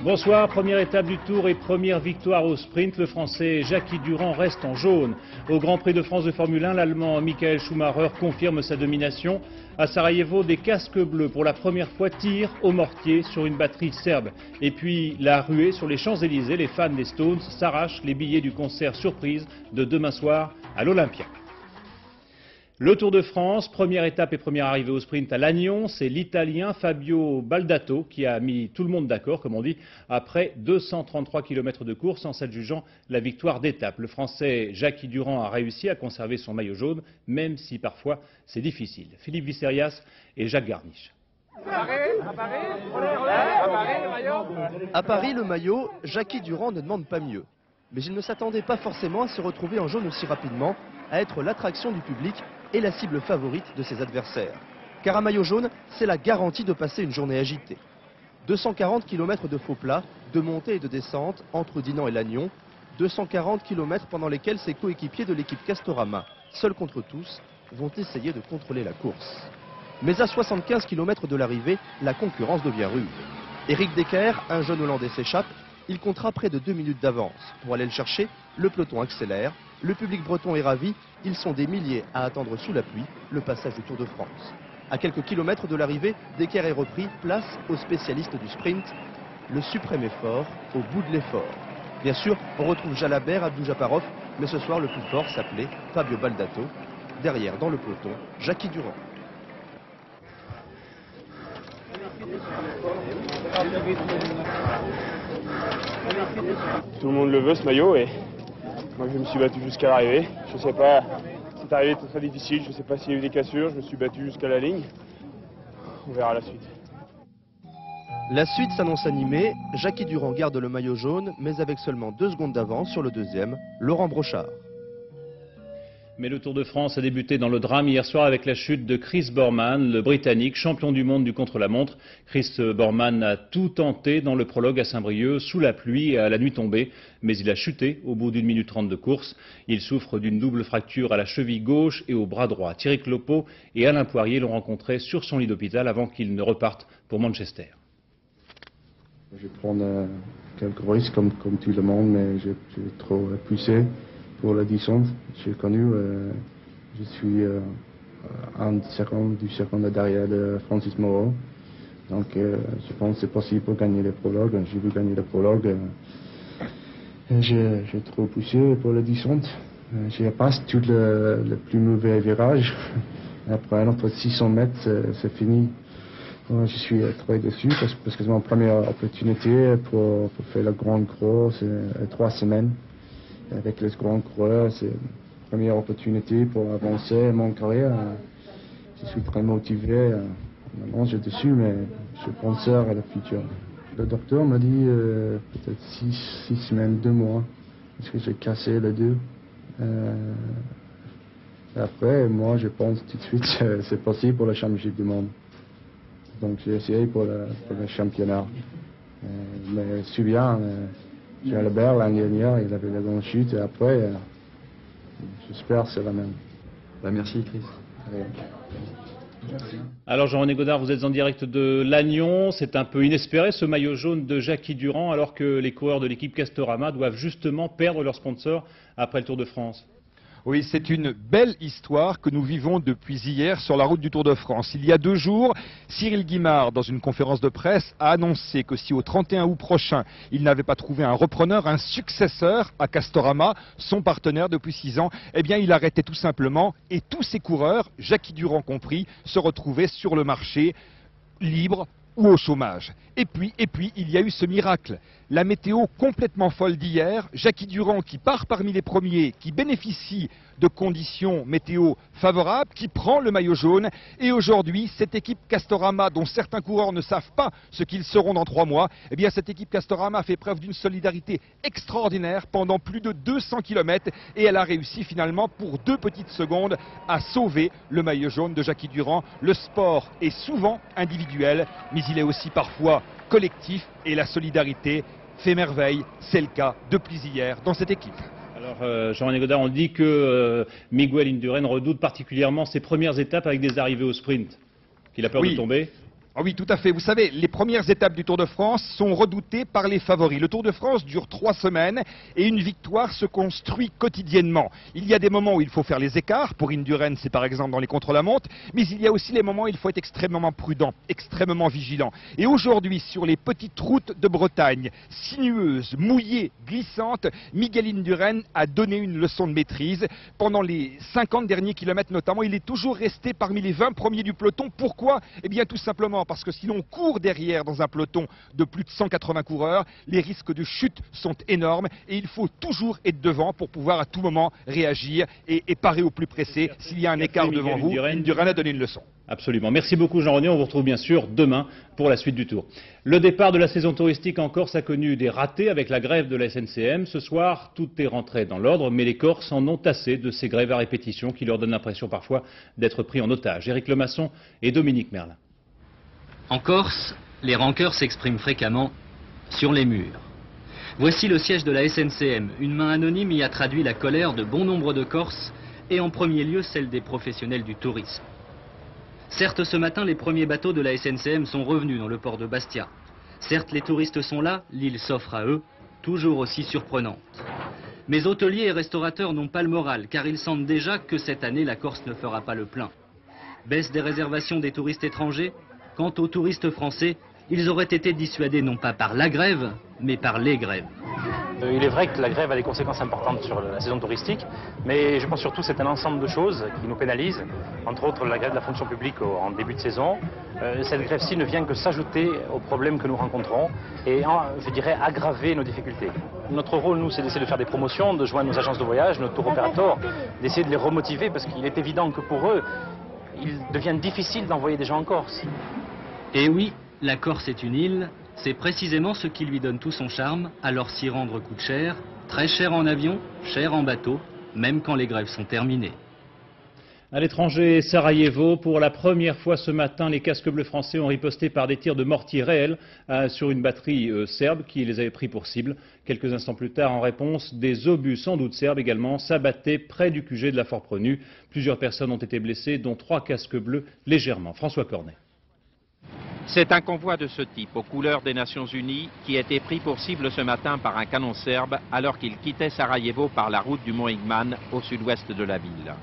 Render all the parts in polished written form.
Bonsoir, première étape du Tour et première victoire au sprint. Le Français Jackie Durand reste en jaune. Au Grand Prix de France de Formule 1, l'Allemand Michael Schumacher confirme sa domination. À Sarajevo, des casques bleus pour la première fois tirent au mortier sur une batterie serbe. Et puis la ruée sur les Champs-Élysées, les fans des Stones s'arrachent les billets du concert surprise de demain soir à l'Olympia. Le Tour de France, première étape et première arrivée au sprint à Lannion, c'est l'Italien Fabio Baldato qui a mis tout le monde d'accord, comme on dit, après 233 km de course en s'adjugeant la victoire d'étape. Le Français Jackie Durand a réussi à conserver son maillot jaune, même si parfois c'est difficile. Philippe Visserias et Jacques Garniche. À Paris, le maillot, Jackie Durand ne demande pas mieux. Mais il ne s'attendait pas forcément à se retrouver en jaune aussi rapidement, à être l'attraction du public et la cible favorite de ses adversaires. Car un maillot jaune, c'est la garantie de passer une journée agitée. 240 km de faux plats, de montée et de descente entre Dinan et Lannion, 240 km pendant lesquels ses coéquipiers de l'équipe Castorama, seuls contre tous, vont essayer de contrôler la course. Mais à 75 km de l'arrivée, la concurrence devient rude. Éric Decker, un jeune Hollandais, s'échappe. Il comptera près de 2 minutes d'avance. Pour aller le chercher, le peloton accélère. Le public breton est ravi. Ils sont des milliers à attendre sous la pluie le passage du Tour de France. À quelques kilomètres de l'arrivée, Decker est repris. Place aux spécialistes du sprint. Le suprême effort au bout de l'effort. Bien sûr, on retrouve Jalabert, Abdou-Japarov, mais ce soir, le plus fort s'appelait Fabio Baldato. Derrière, dans le peloton, Jackie Durand. Tout le monde le veut, ce maillot, et moi je me suis battu jusqu'à l'arrivée. Je sais pas, cette arrivée était très difficile, je sais pas s'il y a eu des cassures, je me suis battu jusqu'à la ligne. On verra la suite. La suite s'annonce animée. Jackie Durand garde le maillot jaune, mais avec seulement 2 secondes d'avance sur le deuxième, Laurent Brochard. Mais le Tour de France a débuté dans le drame hier soir avec la chute de Chris Boorman, le Britannique, champion du monde du contre-la-montre. Chris Boorman a tout tenté dans le prologue à Saint-Brieuc, sous la pluie et à la nuit tombée, mais il a chuté au bout d'1 minute 30 de course. Il souffre d'une double fracture à la cheville gauche et au bras droit. Thierry Clopeau et Alain Poirier l'ont rencontré sur son lit d'hôpital avant qu'il ne repartent pour Manchester. Je prends quelques risques comme tout le monde, mais j'ai trop poussé. Pour la descente, j'ai connu, je suis 2 secondes derrière de Francis Moreau. Donc je pense que c'est possible pour gagner le prologue. J'ai voulu gagner le prologue. J'ai trop poussé pour la descente. J'ai passé tout le plus mauvais virage. Après notre 600 mètres, c'est fini. Je suis très déçu parce que c'est ma première opportunité pour faire le grand cross 3 semaines. Avec les grands coureurs, c'est la première opportunité pour avancer mon carrière. Je suis très motivé. Maintenant, je suis dessus, mais je pense à la future. Le docteur m'a dit peut-être 6 semaines, 2 mois, parce que j'ai cassé les deux. Après, moi, je pense tout de suite que c'est possible pour le championnat du monde. Donc, j'ai essayé pour le championnat. Mais je me souviens, Jalabert l'année dernière, il avait la grande chute et après, j'espère que c'est la même. Merci Chris. Merci. Alors Jean-René Godard, vous êtes en direct de Lannion. C'est un peu inespéré ce maillot jaune de Jackie Durand alors que les coureurs de l'équipe Castorama doivent justement perdre leur sponsor après le Tour de France. Oui, c'est une belle histoire que nous vivons depuis hier sur la route du Tour de France. Il y a 2 jours, Cyril Guimard, dans une conférence de presse, a annoncé que si au 31 août prochain, il n'avait pas trouvé un repreneur, un successeur à Castorama, son partenaire depuis 6 ans, eh bien il arrêtait tout simplement et tous ses coureurs, Jackie Durand compris, se retrouvaient sur le marché libre ou au chômage. Et puis, il y a eu ce miracle. La météo complètement folle d'hier, Jackie Durand qui part parmi les premiers, qui bénéficie de conditions météo favorables, qui prend le maillot jaune. Et aujourd'hui, cette équipe Castorama, dont certains coureurs ne savent pas ce qu'ils seront dans 3 mois, eh bien cette équipe Castorama a fait preuve d'une solidarité extraordinaire pendant plus de 200 km et elle a réussi finalement pour 2 petites secondes à sauver le maillot jaune de Jackie Durand. Le sport est souvent individuel, mais il est aussi parfois collectif et la solidarité fait merveille. C'est le cas depuis hier dans cette équipe. Alors Jean-René Godard, on dit que Miguel Indurain redoute particulièrement ses premières étapes avec des arrivées au sprint, qu'il a peur de tomber. Ah oui, tout à fait. Vous savez, les premières étapes du Tour de France sont redoutées par les favoris. Le Tour de France dure 3 semaines et une victoire se construit quotidiennement. Il y a des moments où il faut faire les écarts. Pour Indurain, c'est par exemple dans les contre-la-montre. Mais il y a aussi les moments où il faut être extrêmement prudent, extrêmement vigilant. Et aujourd'hui, sur les petites routes de Bretagne, sinueuses, mouillées, glissantes, Miguel Indurain a donné une leçon de maîtrise. Pendant les 50 derniers kilomètres notamment, il est toujours resté parmi les 20 premiers du peloton. Pourquoi? Eh bien, tout simplement parce que si l'on court derrière dans un peloton de plus de 180 coureurs, les risques de chute sont énormes et il faut toujours être devant pour pouvoir à tout moment réagir et parer au plus pressé. S'il y a un écart devant vous, Indurain a donné une leçon. Absolument. Merci beaucoup Jean-René. On vous retrouve bien sûr demain pour la suite du Tour. Le départ de la saison touristique en Corse a connu des ratés avec la grève de la SNCM. Ce soir, tout est rentré dans l'ordre, mais les Corses en ont assez de ces grèves à répétition qui leur donnent l'impression parfois d'être pris en otage. Éric Lemasson et Dominique Merlin. En Corse, les rancœurs s'expriment fréquemment sur les murs. Voici le siège de la SNCM. Une main anonyme y a traduit la colère de bon nombre de Corses et en premier lieu celle des professionnels du tourisme. Certes, ce matin, les premiers bateaux de la SNCM sont revenus dans le port de Bastia. Certes, les touristes sont là, l'île s'offre à eux, toujours aussi surprenante. Mais hôteliers et restaurateurs n'ont pas le moral, car ils sentent déjà que cette année, la Corse ne fera pas le plein. Baisse des réservations des touristes étrangers. Quant aux touristes français, ils auraient été dissuadés non pas par la grève, mais par les grèves. Il est vrai que la grève a des conséquences importantes sur la saison touristique, mais je pense surtout que c'est un ensemble de choses qui nous pénalisent, entre autres la grève de la fonction publique en début de saison. Cette grève-ci ne vient que s'ajouter aux problèmes que nous rencontrons et, je dirais, aggraver nos difficultés. Notre rôle, nous, c'est d'essayer de faire des promotions, de joindre nos agences de voyage, nos tour opérateurs, d'essayer de les remotiver parce qu'il est évident que pour eux, il devient difficile d'envoyer des gens en Corse. Et oui, la Corse est une île, c'est précisément ce qui lui donne tout son charme, alors s'y rendre coûte cher, très cher en avion, cher en bateau, même quand les grèves sont terminées. À l'étranger, Sarajevo, pour la première fois ce matin, les casques bleus français ont riposté par des tirs de mortier réels sur une batterie serbe qui les avait pris pour cible. Quelques instants plus tard, en réponse, des obus sans doute serbes également s'abattaient près du QG de la Fort-Prenu. Plusieurs personnes ont été blessées, dont 3 casques bleus légèrement. François Cornet. C'est un convoi de ce type, aux couleurs des Nations Unies, qui a été pris pour cible ce matin par un canon serbe alors qu'il quittait Sarajevo par la route du mont Igman, au sud-ouest de la ville.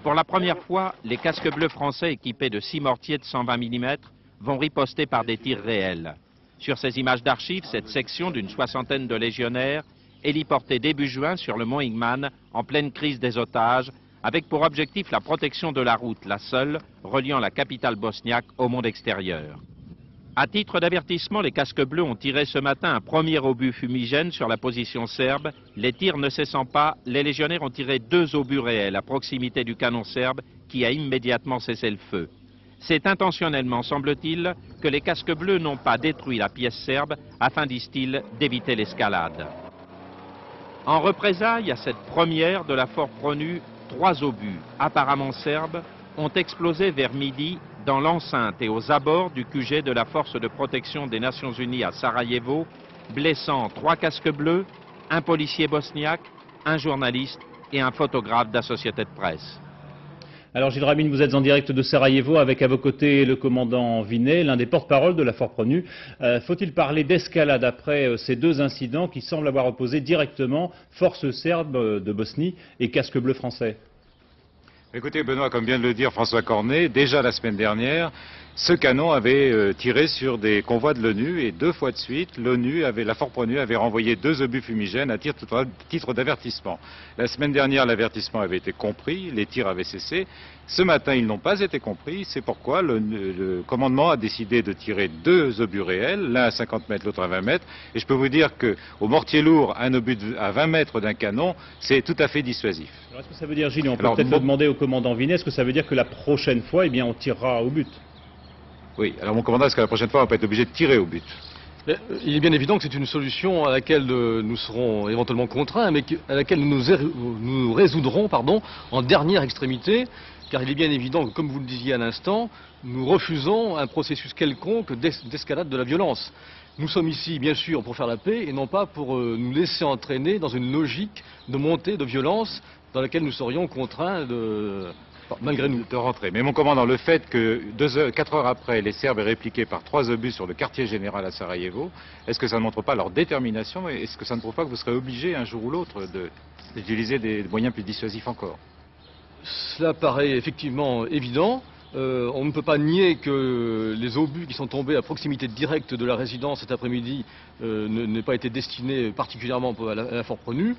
Pour la première fois, les casques bleus français équipés de 6 mortiers de 120 mm vont riposter par des tirs réels. Sur ces images d'archives, cette section d'une 60aine de légionnaires héliportait début juin sur le mont Igman, en pleine crise des otages, avec pour objectif la protection de la route, la seule, reliant la capitale bosniaque au monde extérieur. À titre d'avertissement, les casques bleus ont tiré ce matin un premier obus fumigène sur la position serbe. Les tirs ne cessant pas, les légionnaires ont tiré 2 obus réels à proximité du canon serbe qui a immédiatement cessé le feu. C'est intentionnellement, semble-t-il, que les casques bleus n'ont pas détruit la pièce serbe afin, disent-ils, d'éviter l'escalade. En représailles à cette première de la Fort-Prenu, 3 obus, apparemment serbes, ont explosé vers midi dans l'enceinte et aux abords du QG de la Force de protection des Nations Unies à Sarajevo, blessant 3 casques bleus, un policier bosniaque, un journaliste et un photographe d'Associated Press. Alors Gilles Rabine, vous êtes en direct de Sarajevo avec à vos côtés le commandant Vinet, l'un des porte-parole de la Fort-Prenu. Faut-il parler d'escalade après ces 2 incidents qui semblent avoir opposé directement forces serbes de Bosnie et casques bleus français? Écoutez Benoît, comme vient de le dire François Cornet, déjà la semaine dernière, ce canon avait tiré sur des convois de l'ONU et 2 fois de suite, la Fort-Prenu avait renvoyé 2 obus fumigènes à titre d'avertissement. La semaine dernière, l'avertissement avait été compris, les tirs avaient cessé. Ce matin, ils n'ont pas été compris, c'est pourquoi le commandement a décidé de tirer 2 obus réels, l'un à 50 mètres, l'autre à 20 mètres. Et je peux vous dire qu'au mortier lourd, un obus à 20 mètres d'un canon, c'est tout à fait dissuasif. Est-ce que ça veut dire, Gilles, on peut peut-être le demander au commandant Vinet, est-ce que ça veut dire que la prochaine fois, eh bien, on tirera au but? Oui, alors mon commandant, est-ce que la prochaine fois, on va pas être obligé de tirer au but? Il est bien évident que c'est une solution à laquelle nous serons éventuellement contraints, mais à laquelle nous résoudrons en dernière extrémité, car il est bien évident que, comme vous le disiez à l'instant, nous refusons un processus quelconque d'escalade de la violence. Nous sommes ici, bien sûr, pour faire la paix, et non pas pour nous laisser entraîner dans une logique de montée de violence dans laquelle nous serions contraints malgré nous. De rentrer. Mais mon commandant, le fait que 4 heures après, les Serbes aient répliqué par 3 obus sur le quartier général à Sarajevo, est-ce que ça ne montre pas leur détermination et est-ce que ça ne prouve pas que vous serez obligé un jour ou l'autre d'utiliser des moyens plus dissuasifs encore? Cela paraît effectivement évident. On ne peut pas nier que les obus qui sont tombés à proximité directe de la résidence cet après-midi n'aient pas été destinés particulièrement à la Fort-Prenu.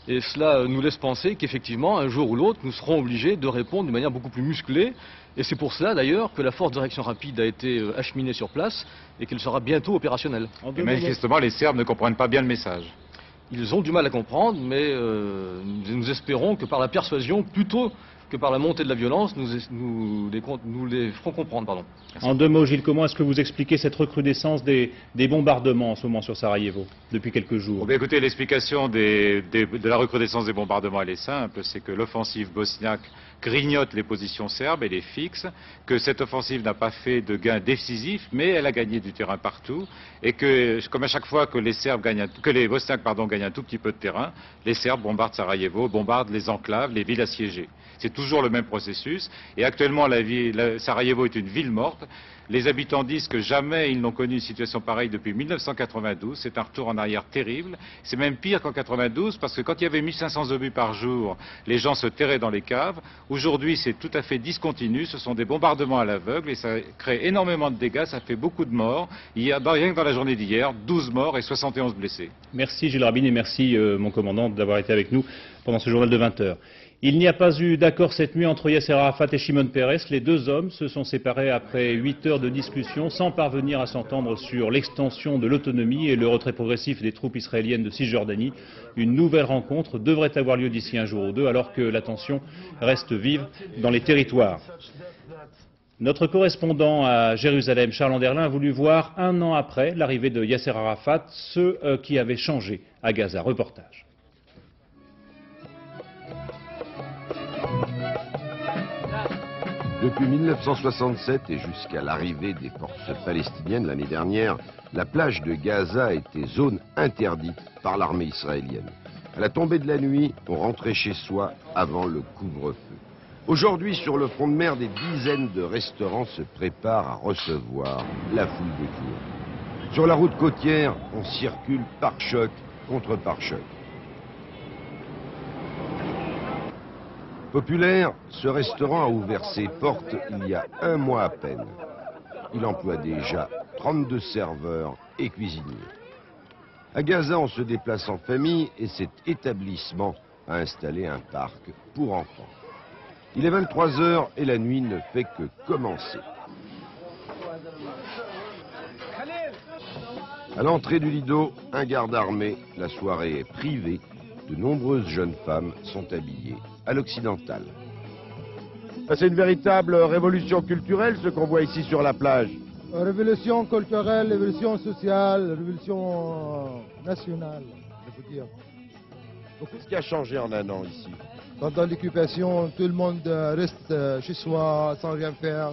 Et cela nous laisse penser qu'effectivement, un jour ou l'autre, nous serons obligés de répondre d'une manière beaucoup plus musclée. Et c'est pour cela d'ailleurs que la force de réaction rapide a été acheminée sur place et qu'elle sera bientôt opérationnelle. Et manifestement, les Serbes ne comprennent pas bien le message. Ils ont du mal à comprendre, mais nous espérons que par la persuasion, plutôt que par la montée de la violence, nous les ferons comprendre. Pardon. En 2 mots, Gilles, comment est-ce que vous expliquez cette recrudescence des bombardements en ce moment sur Sarajevo, depuis quelques jours? Bon, bien, écoutez, l'explication de la recrudescence des bombardements, elle est simple, c'est que l'offensive bosniaque grignote les positions serbes et les fixe, que cette offensive n'a pas fait de gains décisifs, mais elle a gagné du terrain partout, et que, comme à chaque fois que les Bosniaques gagnent un tout petit peu de terrain, les Serbes bombardent Sarajevo, bombardent les enclaves, les villes assiégées. C'est toujours le même processus, et actuellement Sarajevo est une ville morte. Les habitants disent que jamais ils n'ont connu une situation pareille depuis 1992. C'est un retour en arrière terrible. C'est même pire qu'en 92 parce que quand il y avait 1500 obus par jour, les gens se terraient dans les caves. Aujourd'hui, c'est tout à fait discontinu. Ce sont des bombardements à l'aveugle et ça crée énormément de dégâts. Ça fait beaucoup de morts. Rien que dans la journée d'hier, 12 morts et 71 blessés. Merci Gilles Rabine et merci mon commandant d'avoir été avec nous pendant ce journal de 20 heures. Il n'y a pas eu d'accord cette nuit entre Yasser Arafat et Shimon Peres. Les 2 hommes se sont séparés après 8 heures de discussion sans parvenir à s'entendre sur l'extension de l'autonomie et le retrait progressif des troupes israéliennes de Cisjordanie. Une nouvelle rencontre devrait avoir lieu d'ici un jour ou 2 alors que la tension reste vive dans les territoires. Notre correspondant à Jérusalem, Charles Anderlin, a voulu voir 1 an après l'arrivée de Yasser Arafat ce qui avait changé à Gaza. Reportage. Depuis 1967 et jusqu'à l'arrivée des forces palestiniennes l'année dernière, la plage de Gaza était zone interdite par l'armée israélienne. À la tombée de la nuit, on rentrait chez soi avant le couvre-feu. Aujourd'hui, sur le front de mer, des dizaines de restaurants se préparent à recevoir la foule des clients. Sur la route côtière, on circule pare-choc contre pare-choc. Populaire, ce restaurant a ouvert ses portes il y a 1 mois à peine. Il emploie déjà 32 serveurs et cuisiniers. À Gaza, on se déplace en famille et cet établissement a installé un parc pour enfants. Il est 23 h et la nuit ne fait que commencer. À l'entrée du Lido, un garde armé, la soirée est privée. De nombreuses jeunes femmes sont habillées à l'occidental. C'est une véritable révolution culturelle ce qu'on voit ici sur la plage. Révolution culturelle, révolution sociale, révolution nationale, je peux dire. Qu'est-ce qui a changé en 1 an ici? Pendant l'occupation, tout le monde reste chez soi sans rien faire,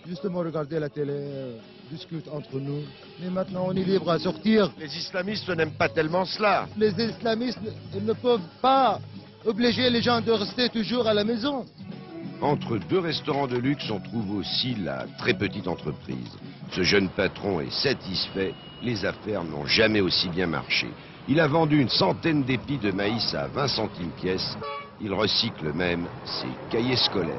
justement regarder la télé, discute entre nous. Mais maintenant, on est libre à sortir. Les islamistes n'aiment pas tellement cela. Les islamistes ils ne peuvent pas obliger les gens de rester toujours à la maison. Entre 2 restaurants de luxe, on trouve aussi la très petite entreprise. Ce jeune patron est satisfait, les affaires n'ont jamais aussi bien marché. Il a vendu une centaine d'épis de maïs à 20 centimes pièce. Il recycle même ses cahiers scolaires.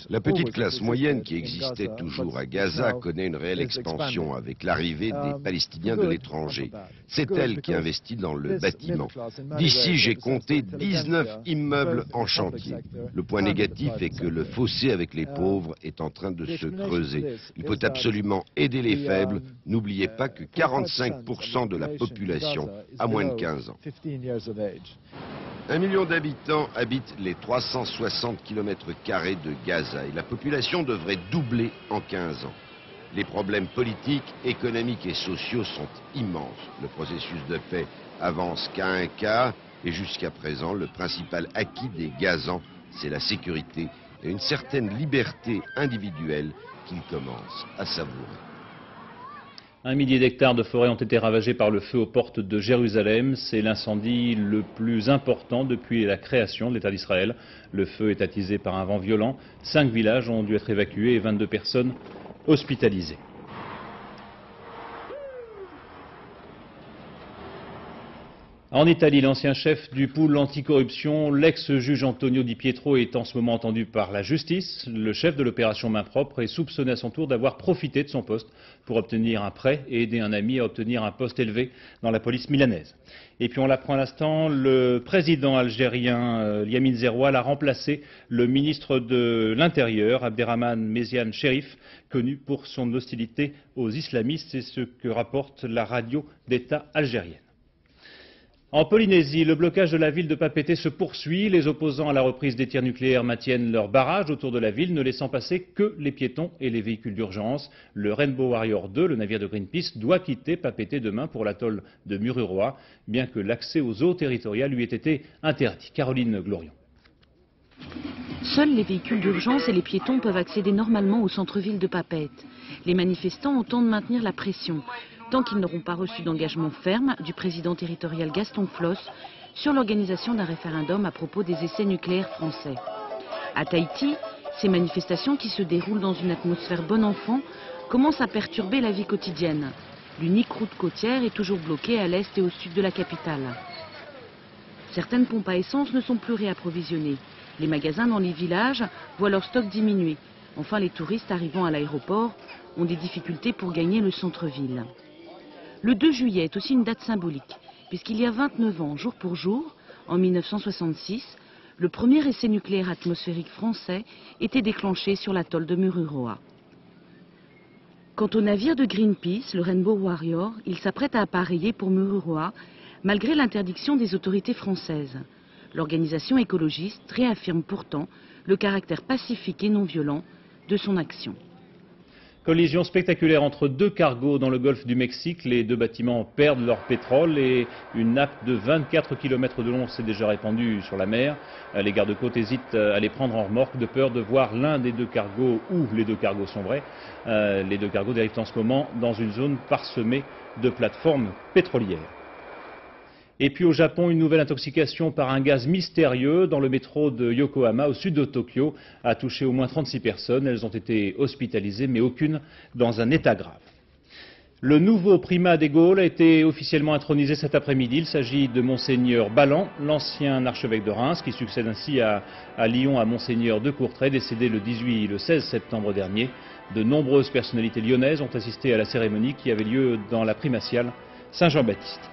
La petite classe moyenne qui existait toujours à Gaza connaît une réelle expansion avec l'arrivée des Palestiniens de l'étranger. C'est elle qui investit dans le bâtiment. D'ici, j'ai compté 19 immeubles en chantier. Le point négatif est que le fossé avec les pauvres est en train de se creuser. Il faut absolument aider les faibles. N'oubliez pas que 45% de la population a moins de 15 ans. 1 million d'habitants habitent les 360 km² de Gaza et la population devrait doubler en 15 ans. Les problèmes politiques, économiques et sociaux sont immenses. Le processus de paix avance qu'à un quart et jusqu'à présent, le principal acquis des Gazans, c'est la sécurité et une certaine liberté individuelle qu'ils commencent à savourer. 1 millier d'hectares de forêt ont été ravagés par le feu aux portes de Jérusalem. C'est l'incendie le plus important depuis la création de l'État d'Israël. Le feu est attisé par un vent violent. 5 villages ont dû être évacués et 22 personnes hospitalisées. En Italie, l'ancien chef du pôle anticorruption, l'ex-juge Antonio Di Pietro, est en ce moment entendu par la justice. Le chef de l'opération main propre est soupçonné à son tour d'avoir profité de son poste pour obtenir un prêt et aider un ami à obtenir un poste élevé dans la police milanaise. Et puis on l'apprend à l'instant, le président algérien Yamin Zeroual a remplacé le ministre de l'Intérieur, Abderrahmane Méziane Cherif, connu pour son hostilité aux islamistes. C'est ce que rapporte la radio d'État algérienne. En Polynésie, le blocage de la ville de Papeete se poursuit. Les opposants à la reprise des tirs nucléaires maintiennent leur barrage autour de la ville, ne laissant passer que les piétons et les véhicules d'urgence. Le Rainbow Warrior 2, le navire de Greenpeace, doit quitter Papeete demain pour l'atoll de Mururoa, bien que l'accès aux eaux territoriales lui ait été interdit. Caroline Glorion. Seuls les véhicules d'urgence et les piétons peuvent accéder normalement au centre-ville de Papeete. Les manifestants entendent maintenir la pression, tant qu'ils n'auront pas reçu d'engagement ferme du président territorial Gaston Floss sur l'organisation d'un référendum à propos des essais nucléaires français. À Tahiti, ces manifestations qui se déroulent dans une atmosphère bon enfant commencent à perturber la vie quotidienne. L'unique route côtière est toujours bloquée à l'est et au sud de la capitale. Certaines pompes à essence ne sont plus réapprovisionnées. Les magasins dans les villages voient leur stock diminuer. Enfin, les touristes arrivant à l'aéroport ont des difficultés pour gagner le centre-ville. Le 2 juillet est aussi une date symbolique, puisqu'il y a 29 ans, jour pour jour, en 1966, le premier essai nucléaire atmosphérique français était déclenché sur l'atoll de Mururoa. Quant au navire de Greenpeace, le Rainbow Warrior, il s'apprête à appareiller pour Mururoa, malgré l'interdiction des autorités françaises. L'organisation écologiste réaffirme pourtant le caractère pacifique et non violent de son action. Collision spectaculaire entre deux cargos dans le golfe du Mexique. Les deux bâtiments perdent leur pétrole et une nappe de 24 km de long s'est déjà répandue sur la mer. Les gardes-côtes hésitent à les prendre en remorque de peur de voir l'un des deux cargos, ou les deux cargos sombrés. Les deux cargos dérivent en ce moment dans une zone parsemée de plateformes pétrolières. Et puis au Japon, une nouvelle intoxication par un gaz mystérieux dans le métro de Yokohama, au sud de Tokyo, a touché au moins 36 personnes. Elles ont été hospitalisées, mais aucune dans un état grave. Le nouveau primat des Gaules a été officiellement intronisé cet après-midi. Il s'agit de Monseigneur Ballan, l'ancien archevêque de Reims, qui succède ainsi à Lyon à Monseigneur de Courtrai, décédé le 16 septembre dernier. De nombreuses personnalités lyonnaises ont assisté à la cérémonie qui avait lieu dans la primatiale Saint-Jean-Baptiste.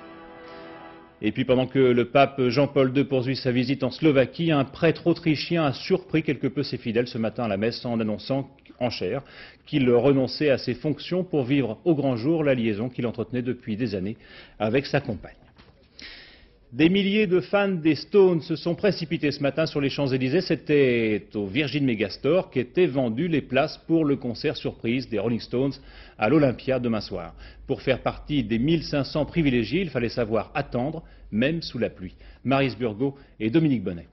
Et puis pendant que le pape Jean-Paul II poursuit sa visite en Slovaquie, un prêtre autrichien a surpris quelque peu ses fidèles ce matin à la messe en annonçant en chair qu'il renonçait à ses fonctions pour vivre au grand jour la liaison qu'il entretenait depuis des années avec sa compagne. Des milliers de fans des Stones se sont précipités ce matin sur les Champs-Élysées. C'était au Virgin Megastore qu'étaient vendues les places pour le concert surprise des Rolling Stones à l'Olympia demain soir. Pour faire partie des 1500 privilégiés, il fallait savoir attendre, même sous la pluie. Maryse Burgot et Dominique Bonnet.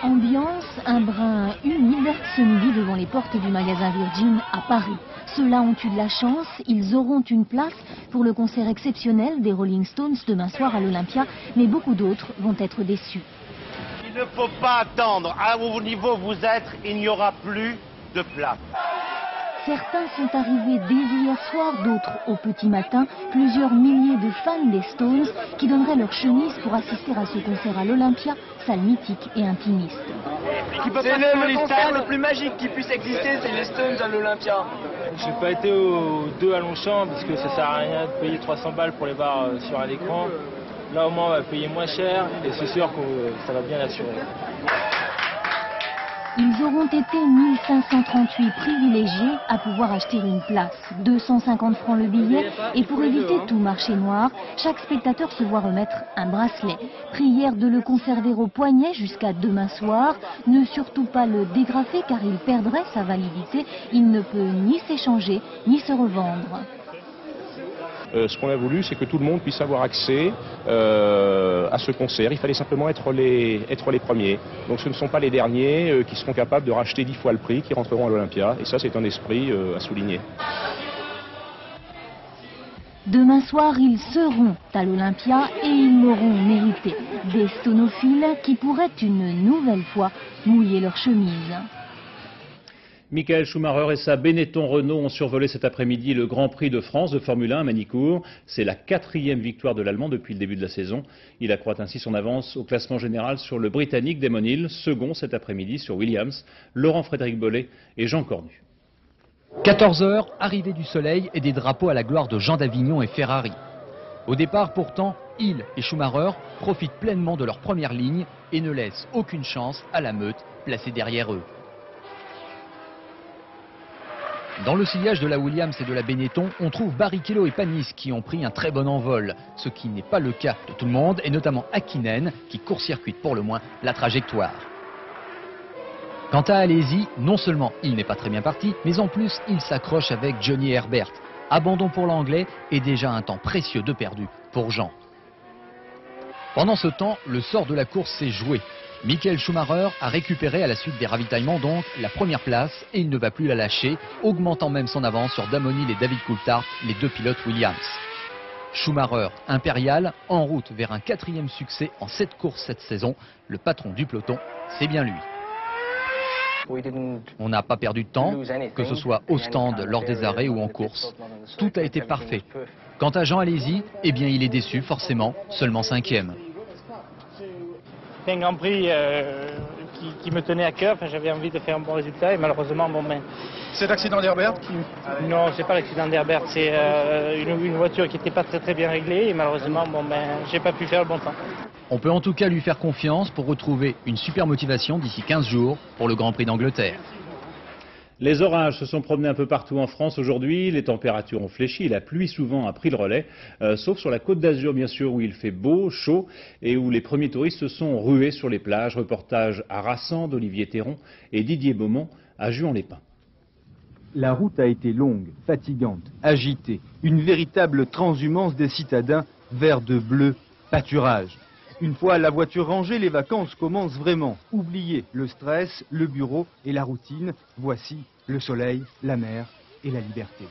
Ambiance un brin humide ce midi devant les portes du magasin Virgin à Paris. Ceux-là ont eu de la chance, ils auront une place pour le concert exceptionnel des Rolling Stones demain soir à l'Olympia, mais beaucoup d'autres vont être déçus. Il ne faut pas attendre, au niveau où vous êtes, il n'y aura plus de place. Certains sont arrivés dès hier soir, d'autres au petit matin. Plusieurs milliers de fans des Stones qui donneraient leur chemise pour assister à ce concert à l'Olympia, salle mythique et intimiste. C'est le concert le plus magique qui puisse exister, c'est les Stones à l'Olympia. J'ai pas été aux deux à Longchamp parce que ça sert à rien de payer 300 balles pour les voir sur un écran. Là au moins on va payer moins cher et c'est sûr que ça va bien l'assurer. Ils auront été 1538 privilégiés à pouvoir acheter une place. 250 francs le billet et pour éviter tout marché noir, chaque spectateur se voit remettre un bracelet. Prière de le conserver au poignet jusqu'à demain soir. Ne surtout pas le dégrafer car il perdrait sa validité. Il ne peut ni s'échanger ni se revendre. Ce qu'on a voulu, c'est que tout le monde puisse avoir accès à ce concert. Il fallait simplement être les premiers. Donc ce ne sont pas les derniers qui seront capables de racheter 10 fois le prix, qui rentreront à l'Olympia. Et ça, c'est un esprit à souligner. Demain soir, ils seront à l'Olympia et ils l'auront mérité. Des stonophiles qui pourraient une nouvelle fois mouiller leur chemise. Michael Schumacher et sa Benetton Renault ont survolé cet après-midi le Grand Prix de France de Formule 1 à Manicourt. C'est la 4e victoire de l'Allemand depuis le début de la saison. Il accroît ainsi son avance au classement général sur le Britannique Damon Hill, second cet après-midi sur Williams, Laurent-Frédéric Bollet et Jean Cornu. 14 h, arrivée du soleil et des drapeaux à la gloire de Jean d'Avignon et Ferrari. Au départ pourtant, Hill et Schumacher profitent pleinement de leur première ligne et ne laissent aucune chance à la meute placée derrière eux. Dans le sillage de la Williams et de la Benetton, on trouve Barrichello et Panis qui ont pris un très bon envol, ce qui n'est pas le cas de tout le monde, et notamment Häkkinen qui court-circuite pour le moins la trajectoire. Quant à Alesi, non seulement il n'est pas très bien parti, mais en plus il s'accroche avec Johnny Herbert. Abandon pour l'Anglais et déjà un temps précieux de perdu pour Jean. Pendant ce temps, le sort de la course s'est joué. Michael Schumacher a récupéré à la suite des ravitaillements donc la première place et il ne va plus la lâcher, augmentant même son avance sur Damon Hill et David Coulthard, les deux pilotes Williams. Schumacher, impérial, en route vers un 4e succès en 7 courses cette saison. Le patron du peloton, c'est bien lui. On n'a pas perdu de temps, que ce soit au stand, lors des arrêts ou en course. Tout a été parfait. Quant à Jean Alesi, eh bien il est déçu forcément, seulement 5e. C'est un Grand Prix qui me tenait à cœur, j'avais envie de faire un bon résultat et malheureusement, C'est l'accident d'Herbert qui... Non, c'est pas l'accident d'Herbert, c'est une voiture qui n'était pas très bien réglée et malheureusement, j'ai pas pu faire le bon temps. On peut en tout cas lui faire confiance pour retrouver une super motivation d'ici 15 jours pour le Grand Prix d'Angleterre. Les orages se sont promenés un peu partout en France aujourd'hui, les températures ont fléchi, la pluie souvent a pris le relais, sauf sur la Côte d'Azur bien sûr où il fait beau, chaud et où les premiers touristes se sont rués sur les plages. Reportage harassant d'Olivier Théron et Didier Beaumont à Juan-les-Pins. La route a été longue, fatigante, agitée, une véritable transhumance des citadins vers de bleus pâturages. Une fois la voiture rangée, les vacances commencent vraiment. Oubliez le stress, le bureau et la routine. Voici le soleil, la mer et la liberté.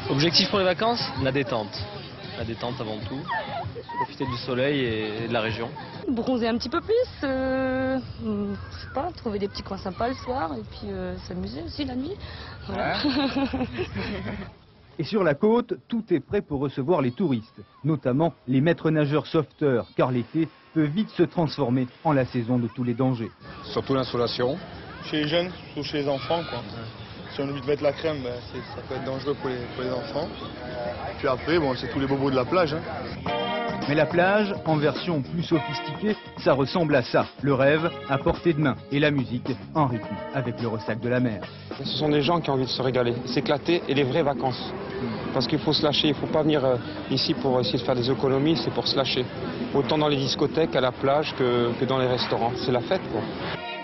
Objectif pour les vacances, la détente. La détente avant tout. Profiter du soleil et de la région. Bronzer un petit peu plus, je sais pas, trouver des petits coins sympas le soir et puis s'amuser aussi la nuit. Voilà. Et sur la côte, tout est prêt pour recevoir les touristes, notamment les maîtres nageurs sauveteurs, car l'été peut vite se transformer en la saison de tous les dangers. Surtout l'insolation. Chez les jeunes, surtout chez les enfants, quoi. Si on oublie de mettre la crème, ça peut être dangereux pour les enfants. Puis après, c'est tous les bobos de la plage. Mais la plage, en version plus sophistiquée, ça ressemble à ça. Le rêve à portée de main et la musique en rythme avec le ressac de la mer. Ce sont des gens qui ont envie de se régaler, s'éclater et les vraies vacances. Parce qu'il faut se lâcher, il ne faut pas venir ici pour essayer de faire des économies, c'est pour se lâcher. Autant dans les discothèques, à la plage que dans les restaurants. C'est la fête, quoi.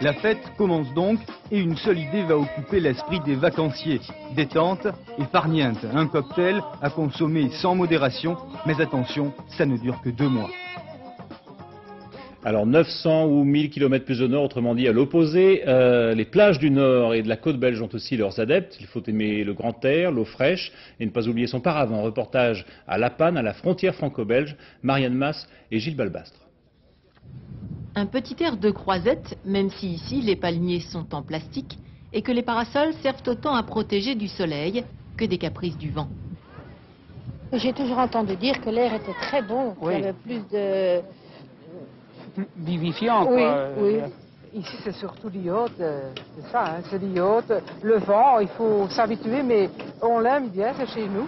La fête commence donc et une seule idée va occuper l'esprit des vacanciers. Détente et farniente, un cocktail à consommer sans modération, mais attention, ça ne dure que 2 mois. Alors 900 ou 1000 km plus au nord, autrement dit à l'opposé, les plages du nord et de la côte belge ont aussi leurs adeptes. Il faut aimer le grand air, l'eau fraîche et ne pas oublier son paravent. Reportage à La Panne, à la frontière franco-belge, Marianne Masse et Gilles Balbastre. Un petit air de croisette, même si ici les palmiers sont en plastique et que les parasols servent autant à protéger du soleil que des caprices du vent. J'ai toujours entendu dire que l'air était très bon, qu'il y avait plus de... vivifiant, oui, quoi. Oui. Ici, c'est surtout l'iode, c'est ça, c'est l'iode. Le vent, il faut s'habituer, mais on l'aime bien, c'est chez nous.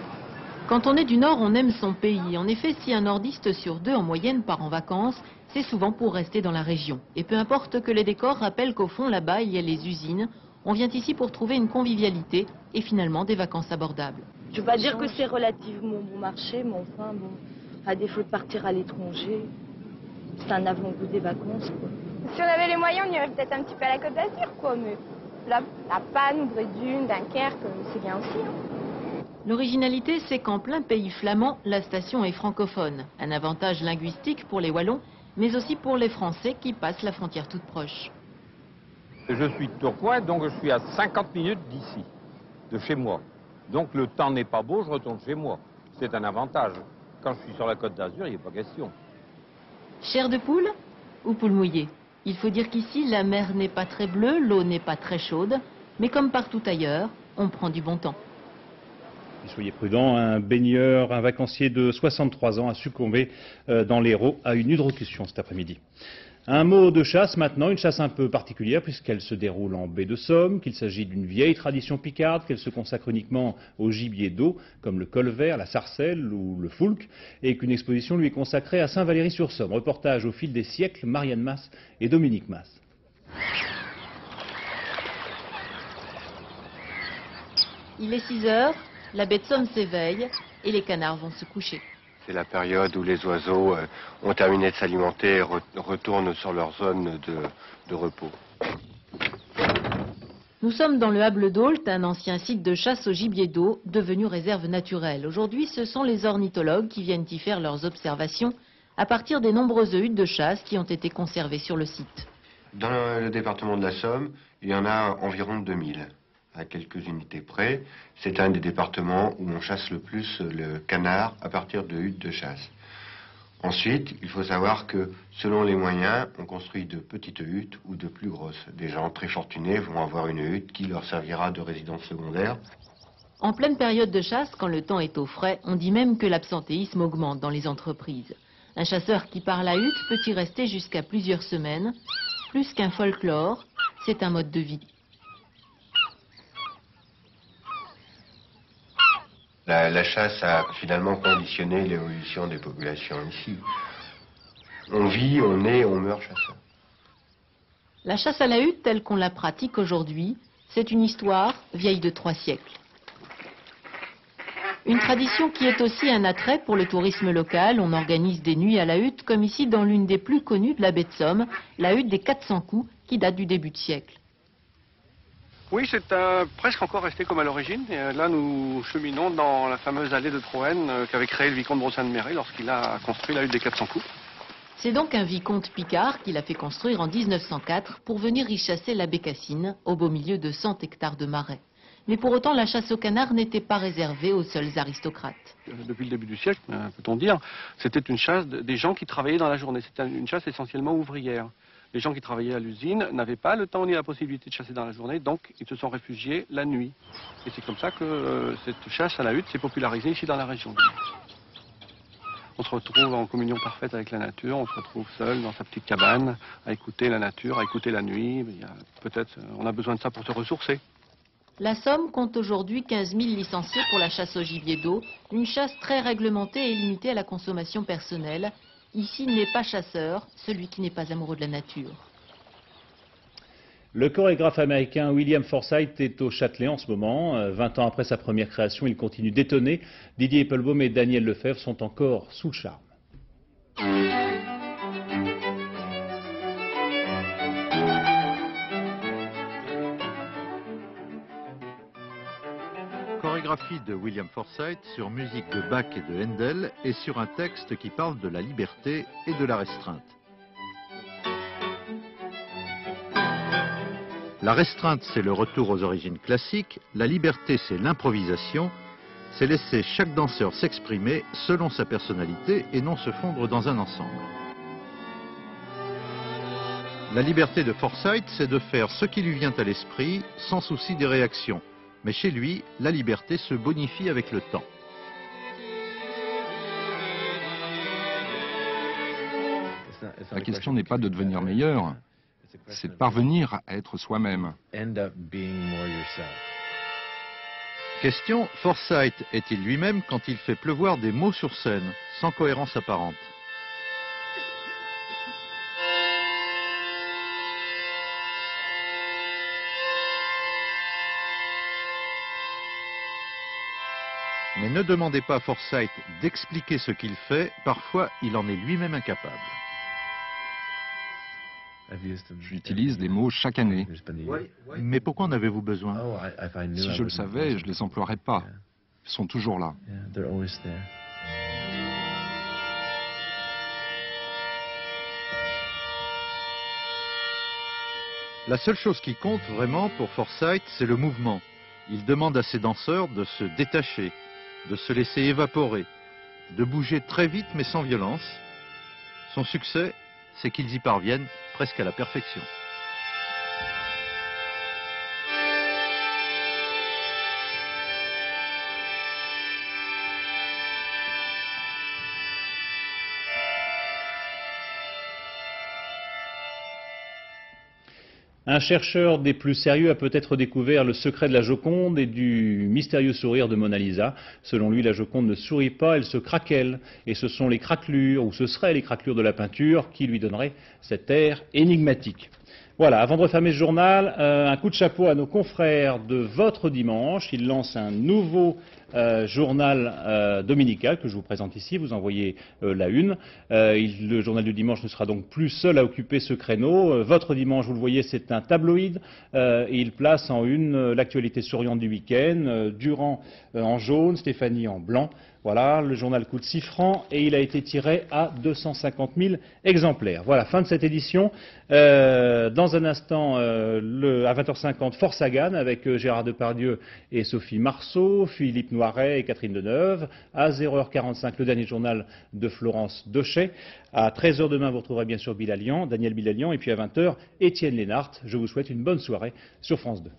Quand on est du Nord, on aime son pays. En effet, si un nordiste sur 2 en moyenne part en vacances, c'est souvent pour rester dans la région. Et peu importe que les décors rappellent qu'au fond, là-bas, il y a les usines. On vient ici pour trouver une convivialité et finalement des vacances abordables. Je ne veux pas dire que c'est relativement bon marché, mais enfin, bon, à défaut de partir à l'étranger, c'est un avant-goût des vacances, quoi. Si on avait les moyens, on irait peut-être un petit peu à la Côte d'Azur, quoi, mais la Panne, Brédune, Dunkerque, c'est bien aussi, hein. L'originalité, c'est qu'en plein pays flamand, la station est francophone. Un avantage linguistique pour les Wallons, mais aussi pour les Français qui passent la frontière toute proche. Je suis de Tourcoing, donc je suis à 50 minutes d'ici, de chez moi. Donc le temps n'est pas beau, je retourne chez moi. C'est un avantage. Quand je suis sur la Côte d'Azur, il n'y a pas question. Chair de poule ou poule mouillée? Il faut dire qu'ici, la mer n'est pas très bleue, l'eau n'est pas très chaude, mais comme partout ailleurs, on prend du bon temps. Soyez prudents, un baigneur, un vacancier de 63 ans a succombé dans l'Hérault à une hydrocution cet après-midi. Un mot de chasse maintenant, une chasse un peu particulière puisqu'elle se déroule en baie de Somme, qu'il s'agit d'une vieille tradition picarde, qu'elle se consacre uniquement au gibier d'eau, comme le colvert, la sarcelle ou le foulque, et qu'une exposition lui est consacrée à Saint-Valery-sur-Somme. Reportage au fil des siècles, Marianne Mas et Dominique Mas. Il est 6 heures, la baie de Somme s'éveille et les canards vont se coucher. C'est la période où les oiseaux ont terminé de s'alimenter et retournent sur leur zone de repos. Nous sommes dans le Hable d'Ault, un ancien site de chasse au gibier d'eau, devenu réserve naturelle. Aujourd'hui, ce sont les ornithologues qui viennent y faire leurs observations à partir des nombreuses huttes de chasse qui ont été conservées sur le site. Dans le département de la Somme, il y en a environ 2000. À quelques unités près, c'est un des départements où on chasse le plus le canard à partir de huttes de chasse. Ensuite, il faut savoir que selon les moyens, on construit de petites huttes ou de plus grosses. Des gens très fortunés vont avoir une hutte qui leur servira de résidence secondaire. En pleine période de chasse, quand le temps est au frais, on dit même que l'absentéisme augmente dans les entreprises. Un chasseur qui part la hutte peut y rester jusqu'à plusieurs semaines. Plus qu'un folklore, c'est un mode de vie. La chasse a finalement conditionné l'évolution des populations ici. On vit, on est, on meurt chasseur. La chasse à la hutte telle qu'on la pratique aujourd'hui, c'est une histoire vieille de 3 siècles. Une tradition qui est aussi un attrait pour le tourisme local. On organise des nuits à la hutte, comme ici dans l'une des plus connues de la baie de Somme, la hutte des 400 coups, qui date du début de siècle. Oui, c'est presque encore resté comme à l'origine. Là, nous cheminons dans la fameuse allée de Troène qu'avait créée le vicomte de Brossain-de-Méry lorsqu'il a construit la hutte des 400 coups. C'est donc un vicomte Picard qui l'a fait construire en 1904 pour venir y chasser la bécassine, au beau milieu de 100 hectares de marais. Mais pour autant, la chasse au canard n'était pas réservée aux seuls aristocrates. Depuis le début du siècle, peut-on dire, c'était une chasse des gens qui travaillaient dans la journée. C'était une chasse essentiellement ouvrière. Les gens qui travaillaient à l'usine n'avaient pas le temps ni la possibilité de chasser dans la journée, donc ils se sont réfugiés la nuit. Et c'est comme ça que cette chasse à la hutte s'est popularisée ici dans la région. On se retrouve en communion parfaite avec la nature, on se retrouve seul dans sa petite cabane, à écouter la nature, à écouter la nuit. Peut-être on a besoin de ça pour se ressourcer. La Somme compte aujourd'hui 15 000 licenciés pour la chasse au gibier d'eau, une chasse très réglementée et limitée à la consommation personnelle. Ici n'est pas chasseur, celui qui n'est pas amoureux de la nature. Le chorégraphe américain William Forsythe est au Châtelet en ce moment. 20 ans après sa première création, il continue d'étonner. Didier Eppelbaum et Daniel Lefebvre sont encore sous le charme. Chorégraphie de William Forsythe sur musique de Bach et de Handel et sur un texte qui parle de la liberté et de la restreinte. La restreinte, c'est le retour aux origines classiques. La liberté, c'est l'improvisation. C'est laisser chaque danseur s'exprimer selon sa personnalité et non se fondre dans un ensemble. La liberté de Forsythe, c'est de faire ce qui lui vient à l'esprit sans souci des réactions. Mais chez lui, la liberté se bonifie avec le temps. La question n'est pas de devenir meilleur, c'est de parvenir à être soi-même. Question, Forsythe est-il lui-même quand il fait pleuvoir des mots sur scène, sans cohérence apparente? Mais ne demandez pas à Forsythe d'expliquer ce qu'il fait, parfois il en est lui-même incapable. J'utilise des mots chaque année. Mais pourquoi en avez-vous besoin? Si je le savais, je ne les emploierais pas. Ils sont toujours là. La seule chose qui compte vraiment pour Forsythe, c'est le mouvement. Il demande à ses danseurs de se détacher, de se laisser évaporer, de bouger très vite mais sans violence. Son succès, c'est qu'ils y parviennent presque à la perfection. Un chercheur des plus sérieux a peut-être découvert le secret de la Joconde et du mystérieux sourire de Mona Lisa. Selon lui, la Joconde ne sourit pas, elle se craquelle. Et ce sont les craquelures, ou ce seraient les craquelures de la peinture, qui lui donneraient cet air énigmatique. Voilà, avant de refermer ce journal, un coup de chapeau à nos confrères de Votre Dimanche. Ils lancent un nouveau journal dominical que je vous présente ici. Vous en voyez la une. Le journal du dimanche ne sera donc plus seul à occuper ce créneau. Votre Dimanche, vous le voyez, c'est un tabloïd. Et il place en une l'actualité souriante du week-end. Durand en jaune, Stéphanie en blanc. Voilà, le journal coûte 6 francs et il a été tiré à 250 000 exemplaires. Voilà, fin de cette édition. Dans un instant, à 20h50, Force à Gannes avec Gérard Depardieu et Sophie Marceau, Philippe Noiret et Catherine Deneuve. À 0h45, le dernier journal de Florence Dochet. À 13h demain, vous retrouverez bien sûr Daniel Bilalian. Et puis à 20h, Étienne Lénart. Je vous souhaite une bonne soirée sur France 2.